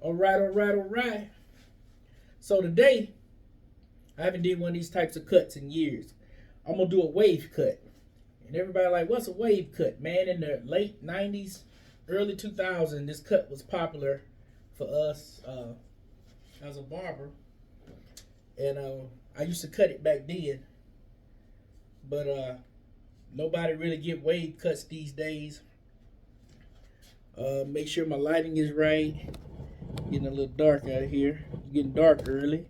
All right, all right, all right. So today, I haven't did one of these types of cuts in years. I'm gonna do a wave cut, and everybody like, what's a wave cut, man? In the late '90s, early 2000s, this cut was popular for us as a barber, and I used to cut it back then, but nobody really get wave cuts these days. Make sure my lighting is right. Getting a little dark out here. It's getting dark early.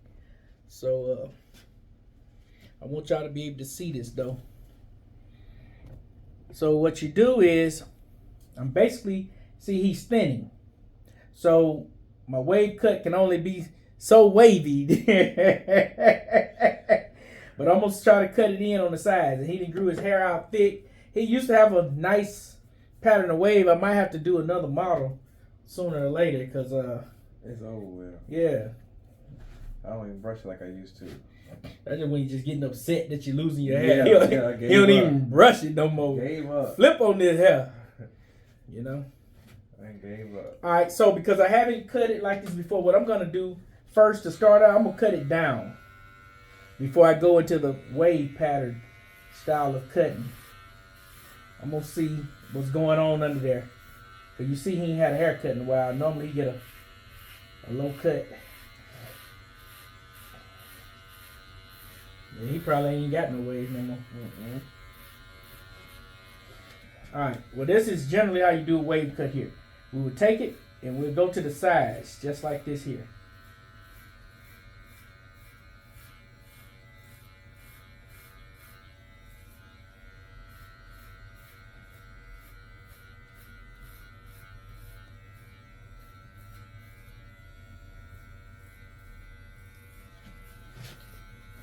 So I want y'all to be able to see this though. So what you do is, I'm basically, see he's thinning. So my wave cut can only be so wavy. But I'm gonna try to cut it in on the sides. And he done grew his hair out thick. He used to have a nice pattern of wave. I might have to do another model sooner or later because it's over with. Yeah. I don't even brush it like I used to. That's just when you're just getting upset that you're losing your hair. He don't up. even brush it no more. Gave up. Flip on this hair. You know? I gave up. Alright, so because I haven't cut it like this before, what I'm going to do first to start out, I'm going to cut it down before I go into the wave pattern style of cutting. I'm going to see what's going on under there. Because you see he ain't had a haircut in a while. Normally he get a low cut. Yeah, he probably ain't got no waves no more. Alright, well this is generally how you do a wave cut here. We will take it and we'll go to the sides, just like this here.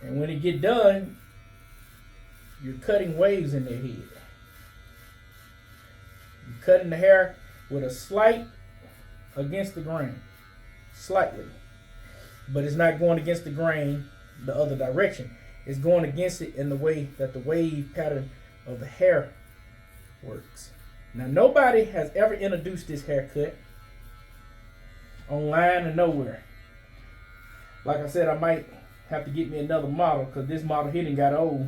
And when it get done, you're cutting waves in their head. You're cutting the hair with a slight against the grain. Slightly. But it's not going against the grain the other direction. It's going against it in the way that the wave pattern of the hair works. Now nobody has ever introduced this haircut online or nowhere. Like I said, I might have to get me another model because this model here done got old.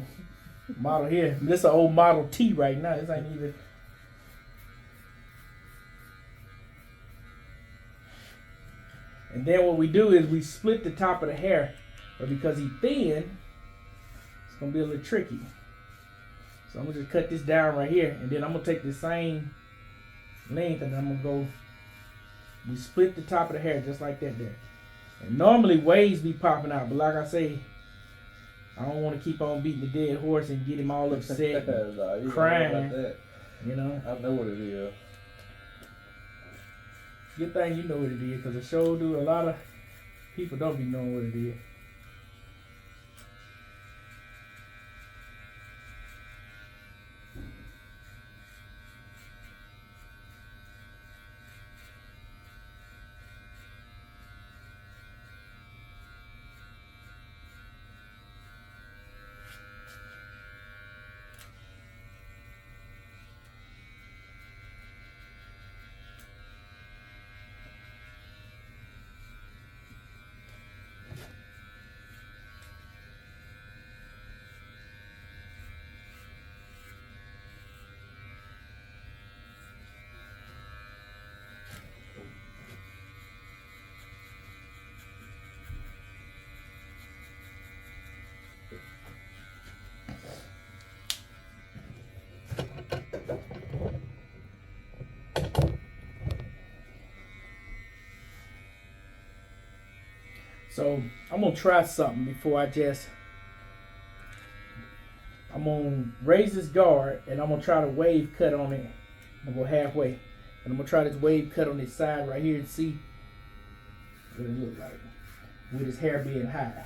Model here, this is an old Model T right now. This ain't even. And then what we do is we split the top of the hair, but because he's thin, it's gonna be a little tricky. So I'm gonna just cut this down right here, and then I'm gonna take the same length and I'm gonna go. We split the top of the hair just like that there. And normally waves be popping out, but like I say, I don't want to keep on beating the dead horse and get him all upset, and crying. You know. I know what it is. Good thing you know what it is, because the show do a lot of people don't be knowing what it is. So I'm gonna try something before I'm gonna raise this guard and I'm gonna try to wave cut on it. I'm gonna go halfway. And I'm gonna try this wave cut on this side right here and see what it looks like with his hair being high.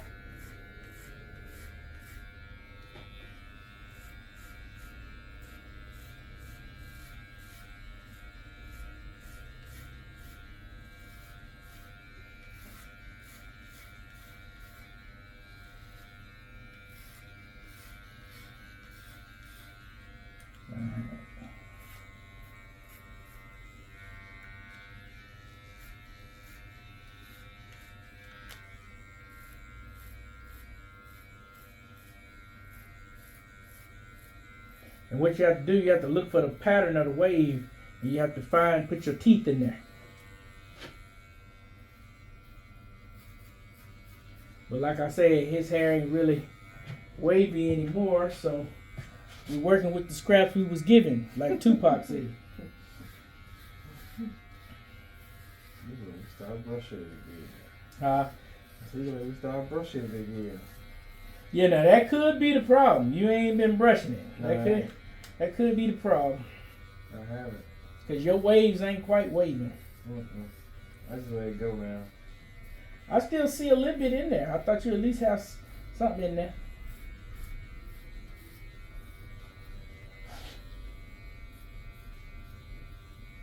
And what you have to do, you have to look for the pattern of the wave, and you have to put your teeth in there. But like I said, his hair ain't really wavy anymore, so we're working with the scraps we was given, like Tupac said. We start brushing it again. Uh, We start brushing it again. yeah, now that could be the problem. You ain't been brushing it. No, I ain't. That could be the problem. I haven't. Because your waves ain't quite waving. I just let it go now. I still see a little bit in there. I thought you at least have something in there.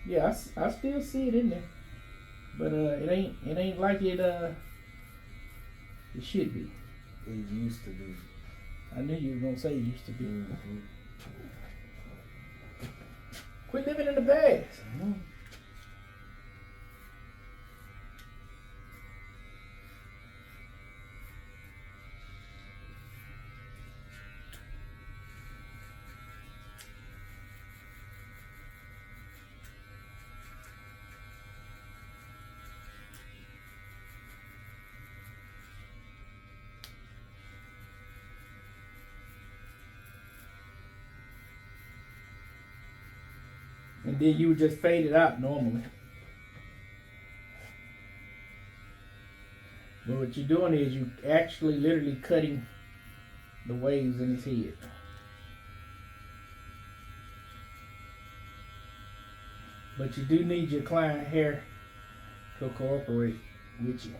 Yeah, I still see it in there. But it ain't like it should be. It used to be. I knew you were gonna say it used to be. Mm-hmm. Quit living in the past. And then you would just fade it out normally. But what you're doing is you actually literally cutting the waves in his head. But you do need your client hair to cooperate with you.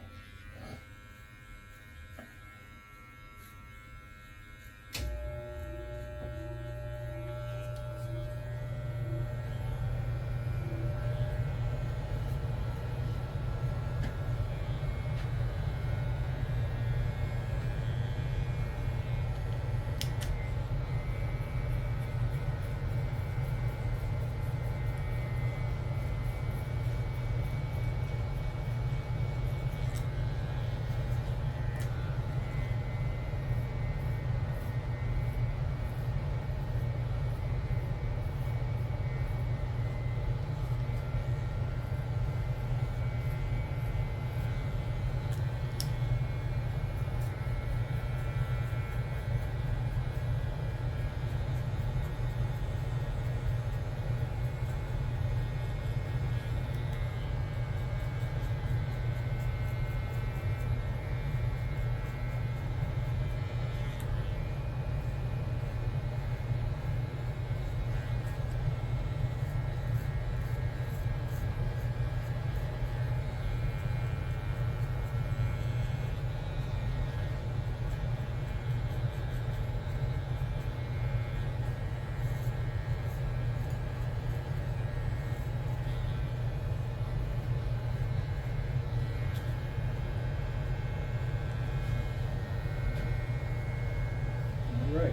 Right.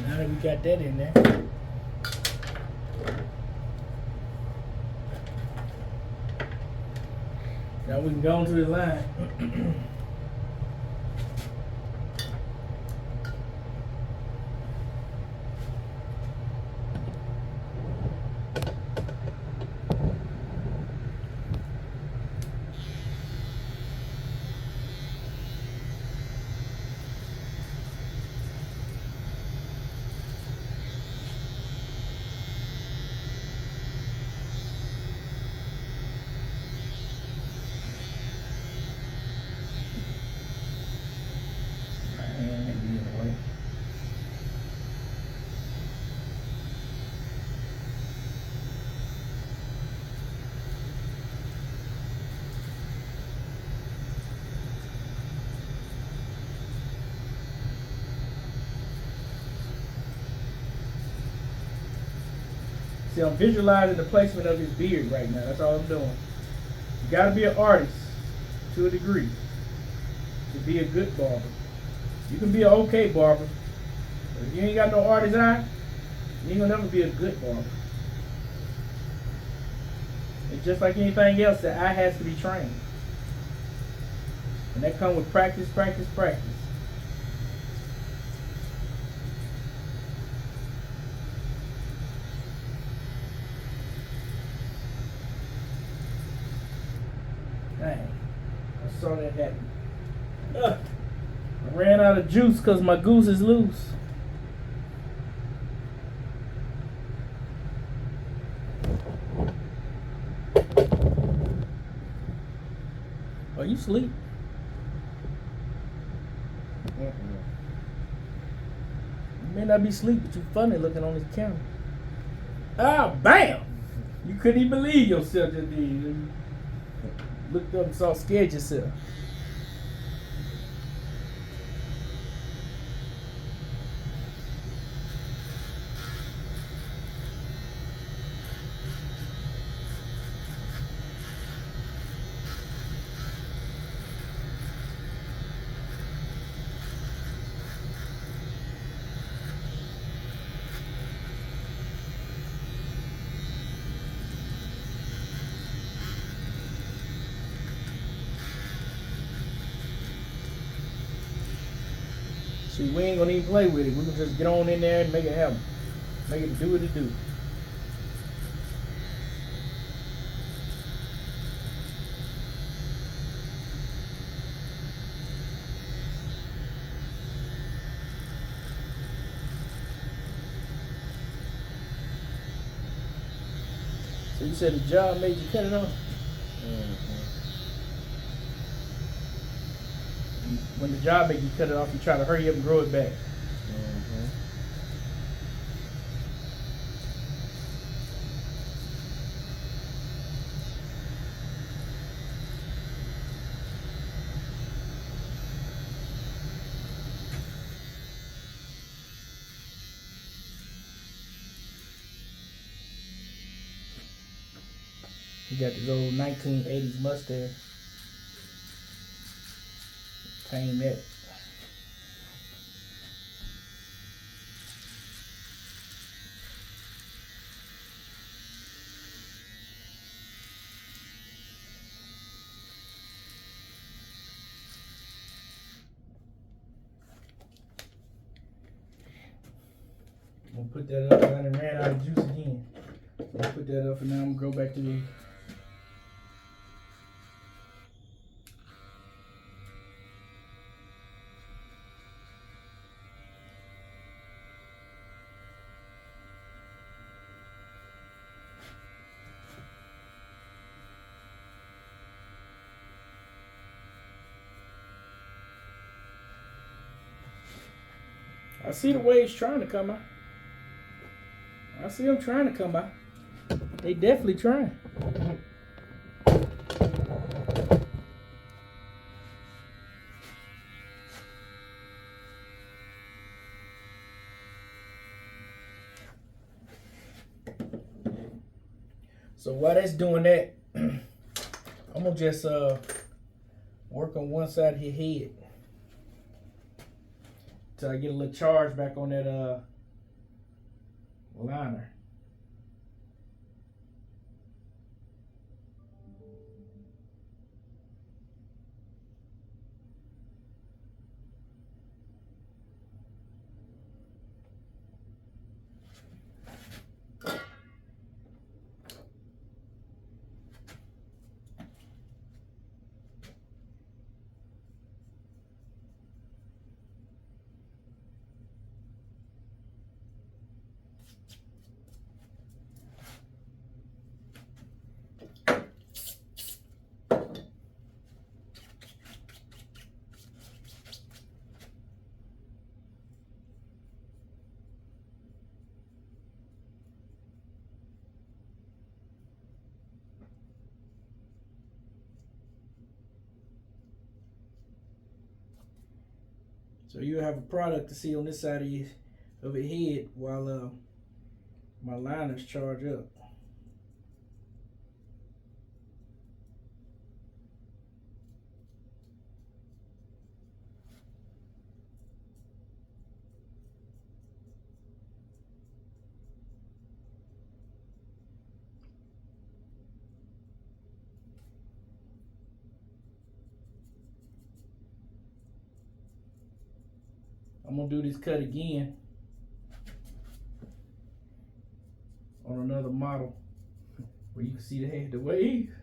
Now that we got that in there. Now we can go on to the line. See, I'm visualizing the placement of his beard right now. That's all I'm doing. You gotta be an artist to a degree to be a good barber. You can be an okay barber, but if you ain't got no artist eye, you ain't gonna never be a good barber. It's just like anything else, the eye has to be trained. And that comes with practice, practice, practice. Dang. I saw that happen. I ran out of juice because my goose is loose. Oh, you sleep? You may not be asleep, but you funny looking on this camera. Ah, bam! You couldn't even believe yourself just did. You looked up and saw scared yourself. See, we ain't gonna even play with it. We can just get on in there and make it happen. Make it do what it do. So you said the job made you cut it off? When the job made you cut it off, you try to hurry up and grow it back. You got this old 1980s Mustang. Tame that. I'm gonna put that up. I done ran out of juice again. I'm gonna put that up and now I'm gonna go back to the. I see the waves trying to come out. I see them trying to come out. They definitely trying. So while that's doing that, I'm gonna just work on one side of your head till I get a little charge back on that liner. So you have a product to see on this side of your head while my liners charge up. I'm gonna do this cut again on another model where you can see the wave.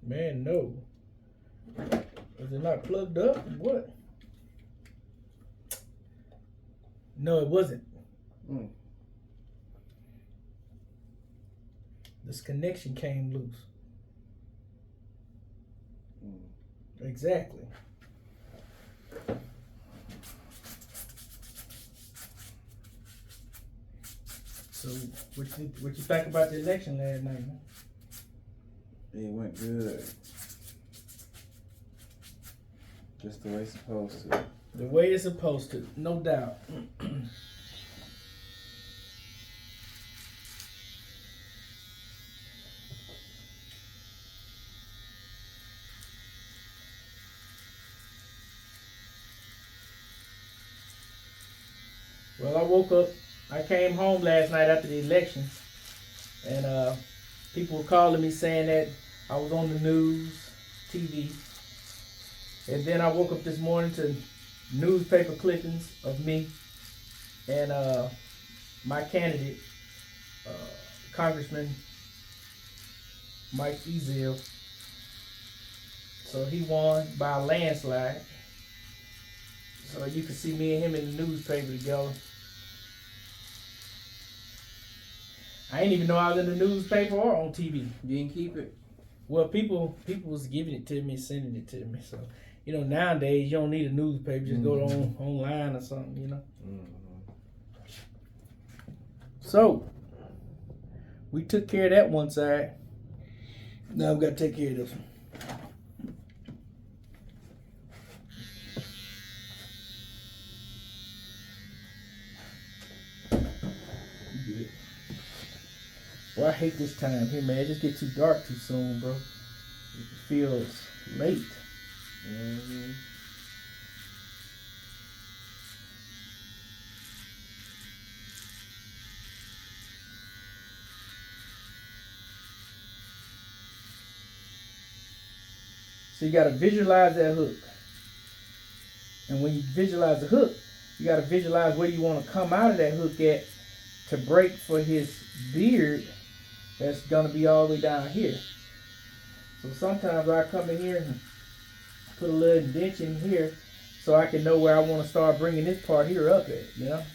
Man, no. Is it not plugged up? What? No, it wasn't. Mm. This connection came loose. Mm. Exactly. So, what you think about the election last night, man? It went good. Just the way it's supposed to. The way it's supposed to, no doubt. Well, I woke up. I came home last night after the election, and people were calling me saying that I was on the news, TV, and then I woke up this morning to newspaper clippings of me and my candidate, Congressman Mike Ezell. So he won by a landslide. So you can see me and him in the newspaper together. I didn't even know I was in the newspaper or on TV. You didn't keep it? Well, people was giving it to me, sending it to me. So, nowadays you don't need a newspaper. Just go online or something, Mm-hmm. So, we took care of that one side. Now we got to take care of this one. Good. Well, I hate this time here, man. It just get too dark too soon, bro. It feels late. Mm-hmm. So you gotta visualize that hook. And when you visualize the hook, you gotta visualize where you want to come out of that hook at to break for his beard that's gonna be all the way down here. So sometimes I come in here and put a little indentation here so I can know where I want to start bringing this part here up at.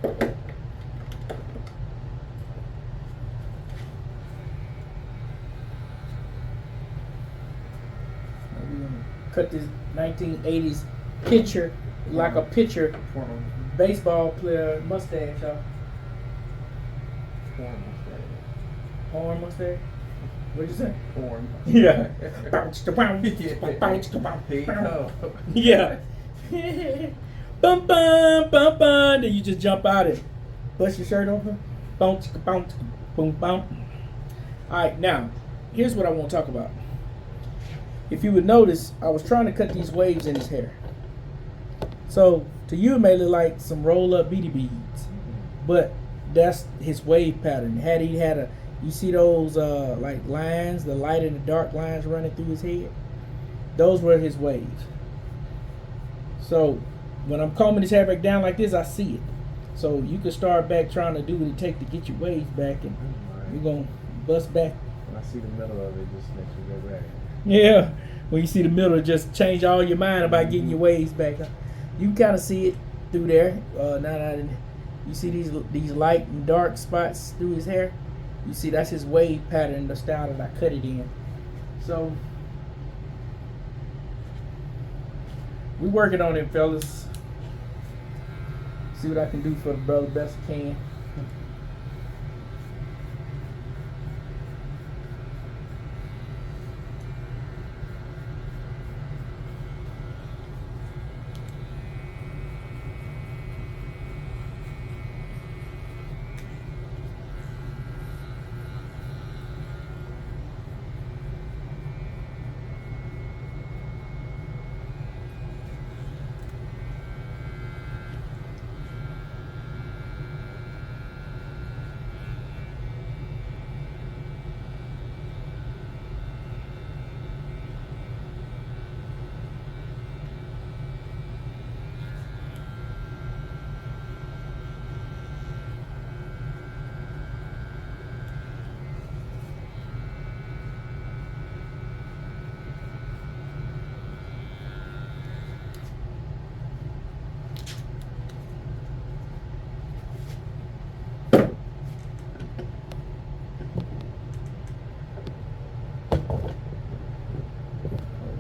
We're gonna cut this 1980s pitcher like a pitcher baseball player mustache, y'all. Horn mustache. What'd you say? Porn. Yeah. Yeah. Bum bum bum bum. Then you just jump out and bust your shirt open. Bounce, bounce, boom, boom. All right, now here's what I want to talk about. If you would notice, I was trying to cut these waves in his hair. So to you, it may look like some roll-up beady beads, but that's his wave pattern. Had he had a, you see those like lines, the light and the dark lines running through his head? Those were his waves. So when I'm combing his hair back down like this, I see it. So you can start back trying to do what it takes to get your waves back, and you're gonna bust back. When I see the middle of it, just makes me go back. Yeah, when you see the middle, just change all your mind about getting your waves back. You can kind of see it through there. You see these light and dark spots through his hair. You see that's his wave pattern, the style that I cut it in. So we working on it, fellas. See what I can do for the brother best I can.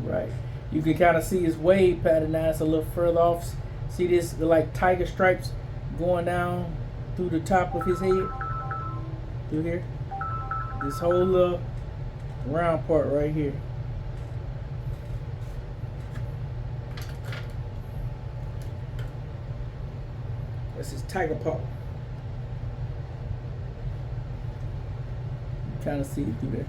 Right. You can kind of see his wave pattern now. It's a little further off. See this, the like tiger stripes going down through the top of his head? Through here? This whole little round part right here. That's his tiger paw. You kind of see it through there.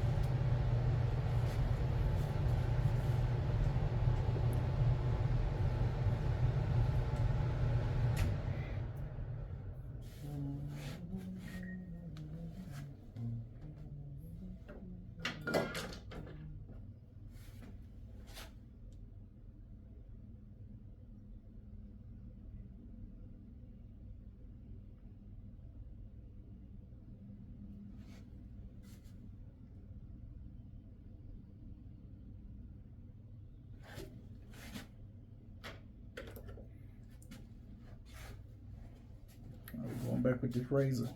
Going back with this razor.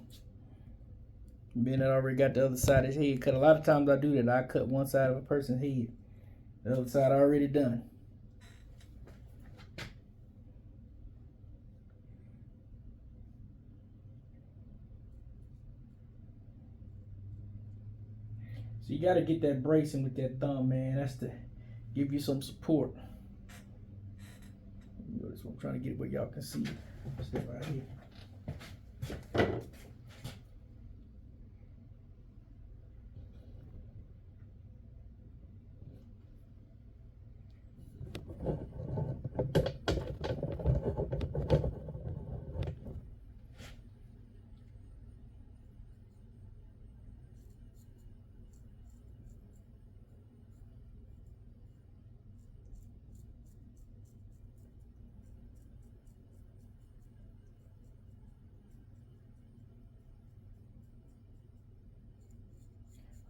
Being I already got the other side of his head cut. A lot of times I do that. I cut one side of a person's head. The other side already done. So you got to get that bracing with that thumb, man. That's to give you some support. That's what I'm trying to get where y'all can see. Step right here.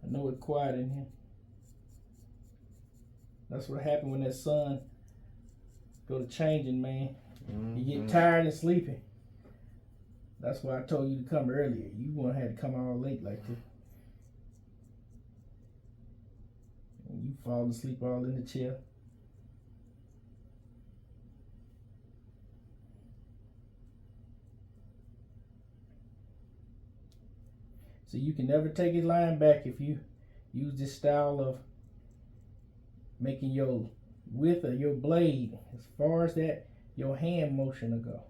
I know it's quiet in here. That's what happened when that sun go to changing, man. You get tired and sleepy. That's why I told you to come earlier. You wouldn't have to come all late like this. And you fall asleep all in the chair. So you can never take his line back if you use this style of making your width of your blade as far as that your hand motion will go.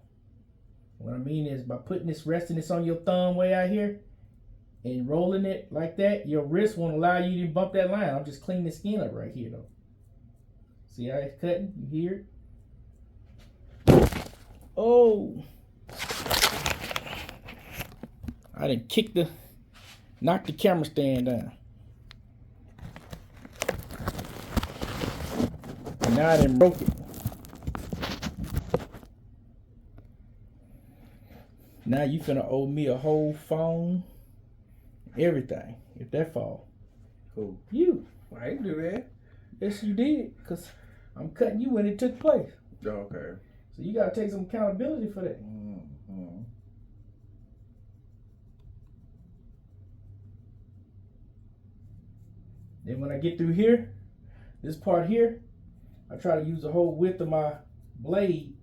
What I mean is by putting this, resting this on your thumb way out here and rolling it like that, your wrist won't allow you to bump that line. I'm just cleaning the skin up right here though. See how it's cutting? You hear it? Oh, I didn't knock the camera stand down. And now I done broke it. Now you finna owe me a whole phone, everything, if that fall. Cool. You. I didn't do that. Yes, you did, because I'm cutting you when it took place. Oh, okay. So you gotta take some accountability for that. Mm-hmm. Then when I get through here, this part here, I try to use the whole width of my blade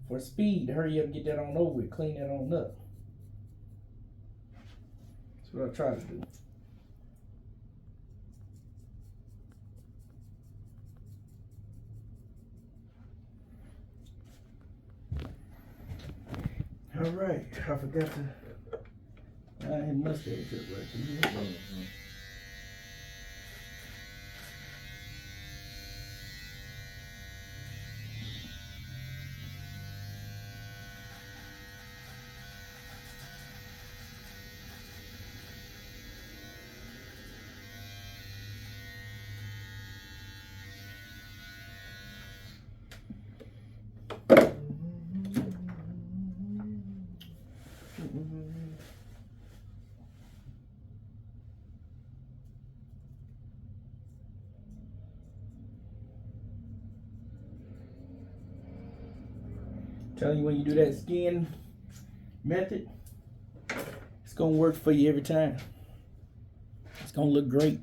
for speed to hurry up and get that on over with, clean that on up. That's what I try to do. All right, I forgot to. I had mustache up right there. Mm-hmm. Telling you, when you do that skin method, it's gonna work for you every time. It's gonna look great.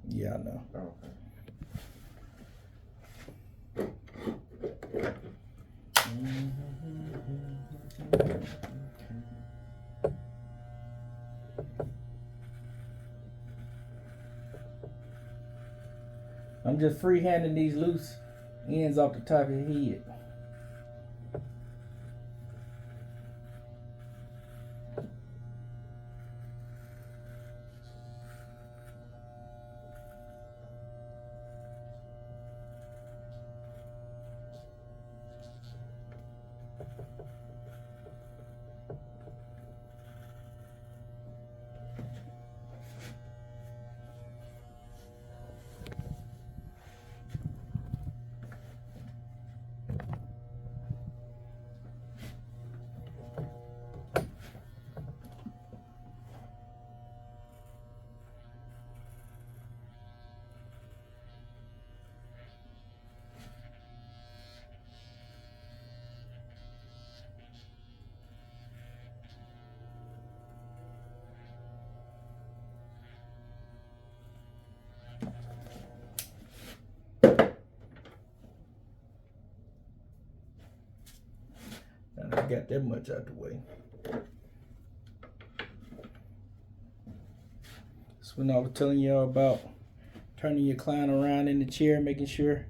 Yeah, I know. Oh, okay. I'm just freehanding these loose ends off the top of your head. And I got that much out the way. That's when I was telling y'all about turning your client around in the chair, making sure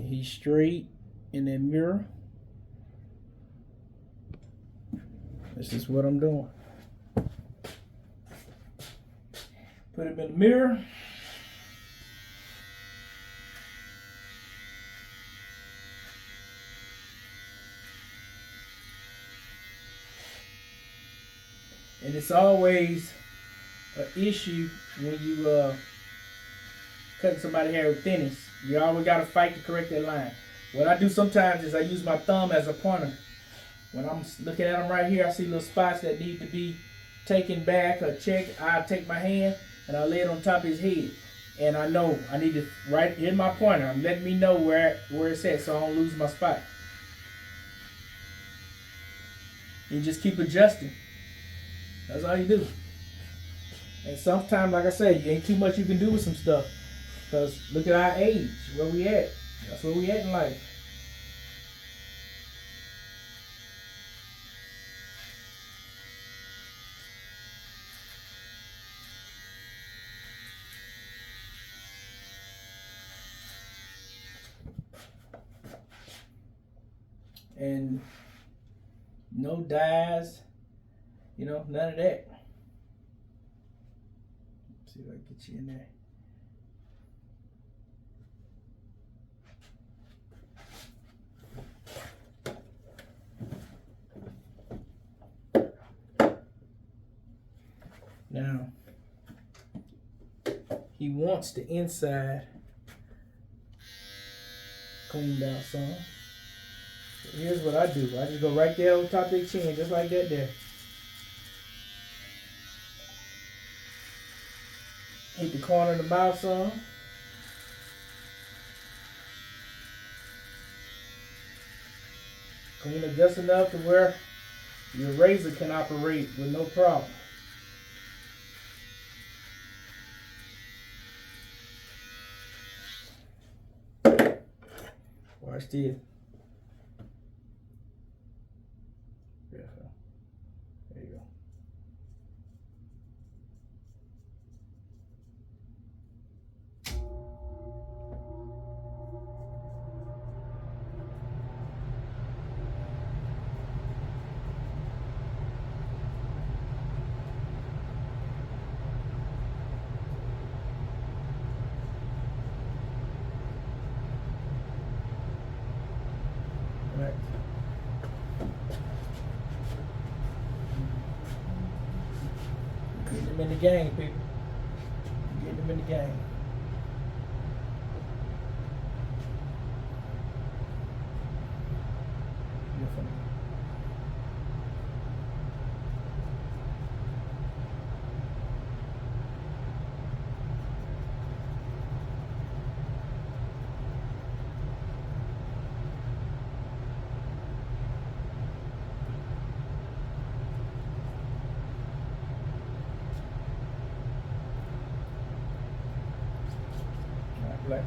he's straight in that mirror. This is what I'm doing. Put him in the mirror. And it's always an issue when you cutting somebody's hair with thinnest. You always got to fight to correct that line. What I do sometimes is I use my thumb as a pointer. When I'm looking at them right here, I see little spots that need to be taken back or checked. I take my hand and I lay it on top of his head. and I know I need to right in my pointer. I'm letting me know where it's at, so I don't lose my spot. You just keep adjusting. That's all you do. And sometimes, like I said, you ain't too much you can do with some stuff. Because look at our age, where we at. That's where we at in life. And no dyes, none of that. Let's see if I can get you in there. Now, he wants the inside cleaned out some. So here's what I do. I just go right there on top of the chin, just like that there. Hit the corner of the mouth some. Clean it just enough to where your razor can operate with no problem. Watch this. There you go. Right. Get them in the game, people. Get them in the game. Beautiful. Relax.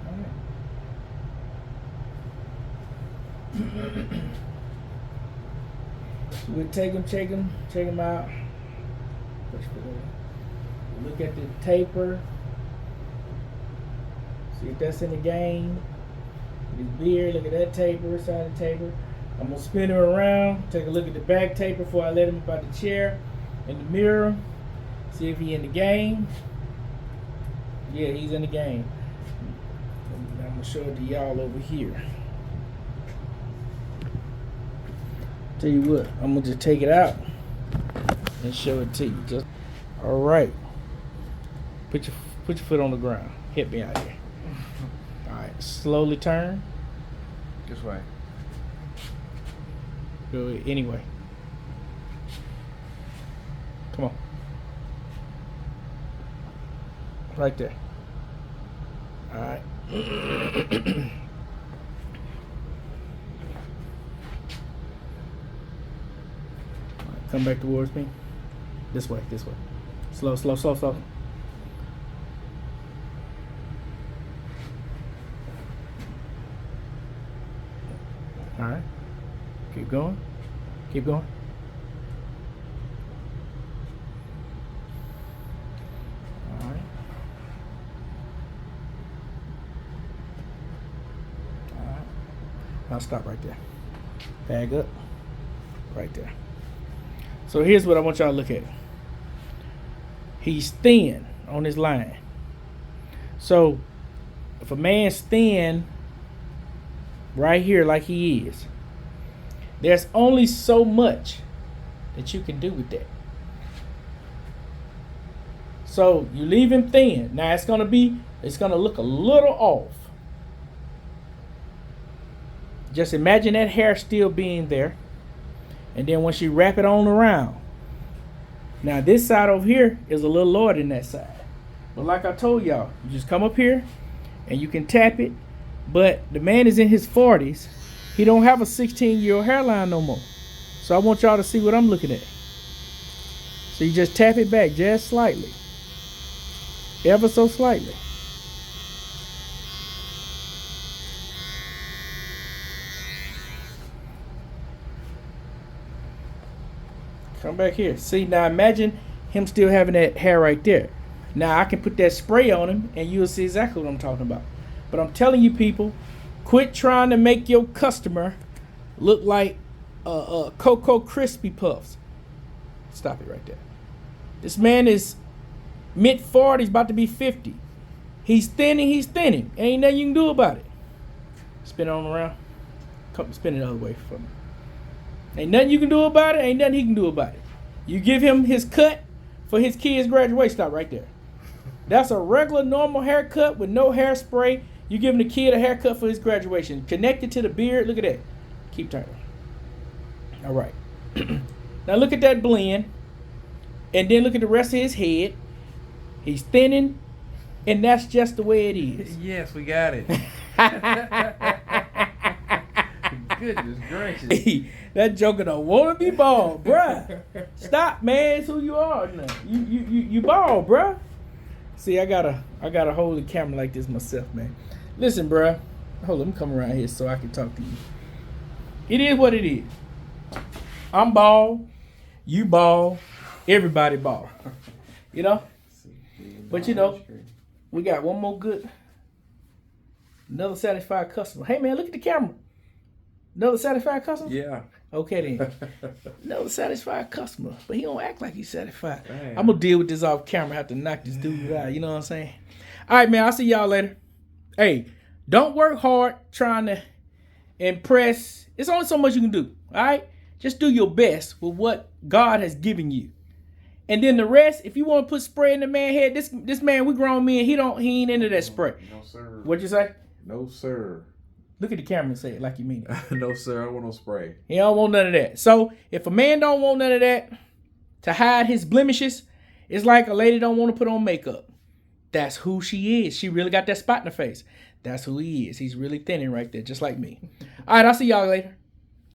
Alright. So we'll take them out. Look at the taper. See if that's in the game. His beard, look at that taper, side of the taper. I'm gonna spin him around, take a look at the back taper before I let him about the chair and the mirror. See if he in the game. Yeah, he's in the game. I'm gonna show it to y'all over here. Tell you what, I'm gonna just take it out and show it to you. Just all right. Put your foot on the ground. Hit me out here. All right. Slowly turn. This way. Go anyway. Come on. Right there. All right. Come back towards me. This way. Slow. All right. Keep going. All right. Now stop right there. Bag up. Right there. So here's what I want y'all to look at. He's thin on his line. So if a man's thin right here like he is, there's only so much that you can do with that. So you leave him thin. Now it's gonna look a little off. Just imagine that hair still being there. And then once you wrap it on around. Now this side over here is a little lower than that side. But like I told y'all, you just come up here and you can tap it. But the man is in his 40s. He don't have a 16-year-old hairline no more. So I want y'all to see what I'm looking at. So you just tap it back just slightly. Ever so slightly. Come back here. See, now imagine him still having that hair right there. Now I can put that spray on him and you'll see exactly what I'm talking about. But I'm telling you people, quit trying to make your customer look like Cocoa Crispy Puffs. Stop it right there. This man is mid-40s, about to be 50. He's thinning. Ain't nothing you can do about it. Spin it on around. Come spin it the other way for me. Ain't nothing you can do about it. Ain't nothing he can do about it. You give him his cut for his kid's graduation. Stop right there. That's a regular, normal haircut with no hairspray. You giving the kid a haircut for his graduation. Connected to the beard. Look at that. Keep turning. All right. Now look at that blend. And then look at the rest of his head. He's thinning. And that's just the way it is. Yes, we got it. Goodness gracious. That joker don't want to be bald, bruh. Stop, man. It's who you are now. You bald, bruh. See, I gotta hold the camera like this myself, man. Listen, bruh. Hold on, let me come around here so I can talk to you. It is what it is. I'm bald. You bald. Everybody bald. You know? But you know, we got one more good. Another satisfied customer. Hey, man, look at the camera. Another satisfied customer? Yeah. Okay, then. Another satisfied customer. But he don't act like he's satisfied. Damn. I'm going to deal with this off camera. Have to knock this dude out. You know what I'm saying? All right, man. I'll see y'all later. Hey, don't work hard trying to impress. It's only so much you can do. All right? Just do your best with what God has given you. And then the rest, if you want to put spray in the man's head, this man, we grown men, he ain't into that spray. No, sir. What'd you say? No, sir. Look at the camera and say it like you mean it. No, sir. I don't want no spray. He don't want none of that. So if a man don't want none of that to hide his blemishes, it's like a lady don't want to put on makeup. That's who she is. She really got that spot in her face. That's who he is. He's really thinning right there, just like me. All right, I'll see y'all later.